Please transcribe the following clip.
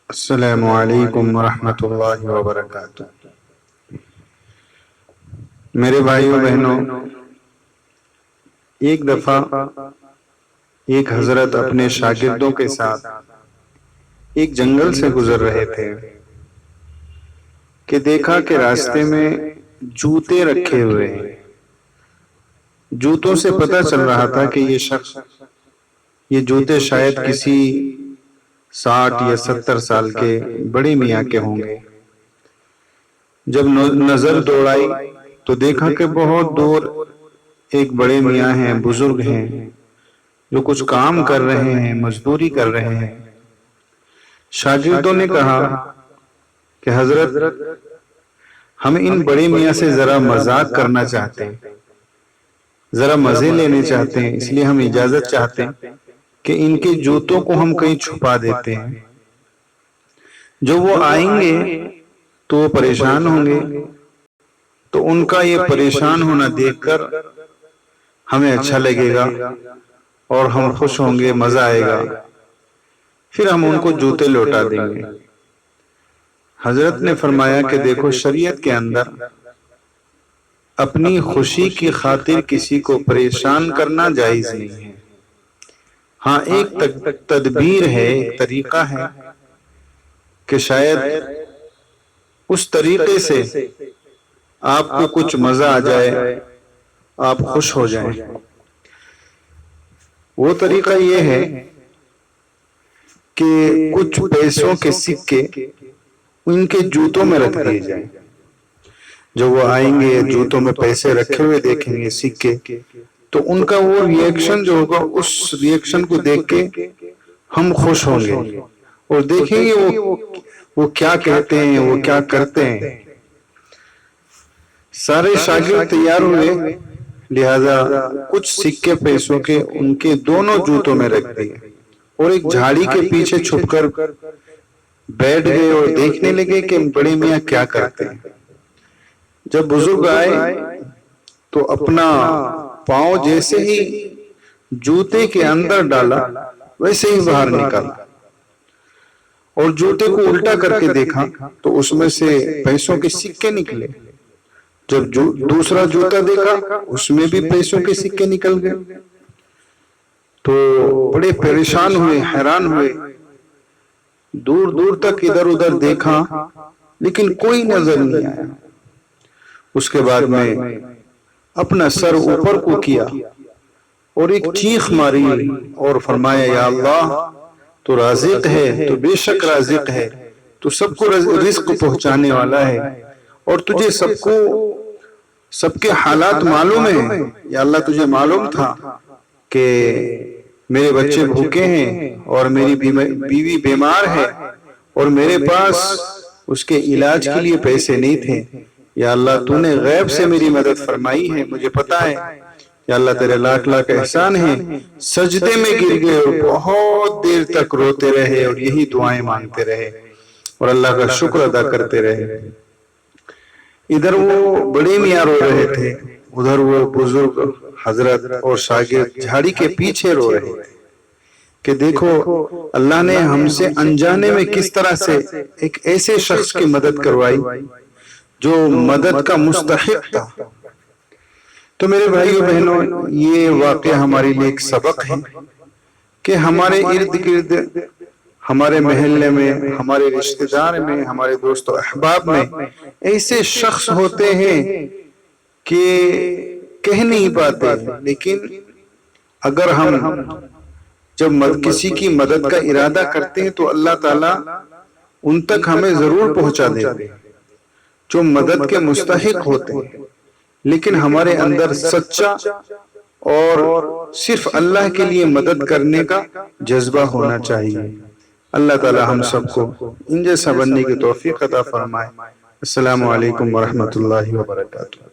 السلام علیکم ورحمۃ اللہ وبرکاتہ۔ میرے بھائیوں بہنوں، ایک دفعہ ایک حضرت اپنے شاگردوں کے ساتھ ایک جنگل سے گزر رہے تھے کہ دیکھا کہ راستے میں جوتے رکھے ہوئے ہیں۔ جوتوں سے پتہ چل رہا تھا کہ یہ جوتے شاید کسی 60 یا 70 سال کے بڑے میاں کے ہوں گے۔ جب نظر دوڑائی تو دیکھا کہ بہت دور ایک بڑے میاں ہیں، بزرگ ہیں، جو کچھ کام کر رہے ہیں، مزدوری کر رہے ہیں۔ شاگردوں نے کہا کہ حضرت، ہم ان بڑے میاں سے ذرا مذاق کرنا چاہتے ہیں، ذرا مزے لینے چاہتے ہیں، اس لیے ہم اجازت چاہتے ہیں کہ ان کے جوتوں کو ہم کہیں چھپا دیتے ہیں۔ جو وہ آئیں گے تو وہ پریشان ہوں گے، تو ان کا یہ پریشان ہونا دیکھ کر ہمیں اچھا لگے گا اور ہم خوش ہوں گے، مزہ آئے گا، پھر ہم ان کو جوتے لوٹا دیں گے۔ حضرت نے فرمایا کہ دیکھو، شریعت کے اندر اپنی خوشی کی خاطر کسی کو پریشان کرنا جائز نہیں ہے۔ ہاں، ایک تدبیر ہے، ایک طریقہ ہے کہ شاید اس طریقے سے آپ کو کچھ مزہ آ جائے، آپ خوش ہو جائیں۔ وہ طریقہ یہ ہے کہ کچھ پیسوں کے سکے ان کے جوتوں میں رکھ دیے جائیں۔ جب وہ آئیں گے، جوتوں میں پیسے رکھے ہوئے دیکھیں گے، سکے، تو ان کا وہ ری ایکشن جو ہوگا، اس ری ایکشن کو دیکھ کے ہم خوش ہوں گے اور دیکھیں گے وہ کیا کہتے ہیں، وہ کیا کرتے ہیں۔ سارے شاگرد تیار ہوئے، لہذا کچھ سکے پیسوں کے ان کے دونوں جوتوں میں رکھ دیے اور ایک جھاڑی کے پیچھے چھپ کر بیٹھ گئے اور دیکھنے لگے کہ بڑے میاں کیا کرتے ہیں۔ جب بزرگ آئے تو اپنا پاؤں جیسے ہی جوتے کے اندر ڈالا، ویسے ہی باہر نکالا اور جوتے کو الٹا کر کے دیکھا تو اس میں سے پیسوں کے سکے نکلے۔ جب دوسرا جوتا دیکھا، اس میں بھی پیسوں کے سکے نکل گئے، تو بڑے پریشان ہوئے، حیران ہوئے، دور دور تک ادھر ادھر دیکھا لیکن کوئی نظر نہیں آیا۔ اس کے بعد میں اپنا سر اوپر کو کیا اور ایک چیخ ماری اور فرمایا، یا اللہ، تو رازق ہے، تو بے شک رازق ہے، تو سب کو رزق پہنچانے والا ہے، اور تجھے سب کے حالات معلوم ہیں۔ یا اللہ، تجھے معلوم تھا کہ میرے بچے بھوکے ہیں اور میری بیوی بیمار ہے اور میرے پاس اس کے علاج کے لیے پیسے نہیں تھے۔ یا اللہ، تو نے غیب سے میری مدد فرمائی ہے، مجھے پتا ہے۔ یا اللہ، تیرے لاکھ لاکھ احسان ہیں۔ سجدے میں گر گئے اور بہت دیر تک روتے رہے اور یہی دعائیں مانگتے رہے اور اللہ کا شکر ادا کرتے رہے۔ ادھر وہ بڑے میاں رو رہے تھے، ادھر وہ بزرگ حضرت اور شاگرد جھاڑی کے پیچھے رو رہے تھے کہ دیکھو، اللہ نے ہم سے انجانے میں کس طرح سے ایک ایسے شخص کی مدد کروائی جو مدد کا مستحق تھا۔ تو میرے بھائیو بہنوں، یہ واقعہ ہمارے لیے ایک سبق ہے کہ ہمارے ارد گرد، ہمارے محلے میں، ہمارے رشتہ دار میں، ہمارے دوست و احباب میں ایسے شخص ہوتے ہیں کہ کہہ نہیں پاتے، لیکن اگر ہم جب کسی کی مدد کا ارادہ کرتے ہیں تو اللہ تعالیٰ ان تک ہمیں ضرور پہنچا دیتے ہیں، جو مدد کے مستحق ہوتے ہیں۔ لیکن ہمارے اندر سچا اور صرف اللہ کے لیے مدد کرنے کا جذبہ ہونا چاہیے۔ اللہ تعالیٰ ہم سب کو ان جیسا بننے کی توفیق عطا فرمائے۔ السلام علیکم ورحمۃ اللہ وبرکاتہ۔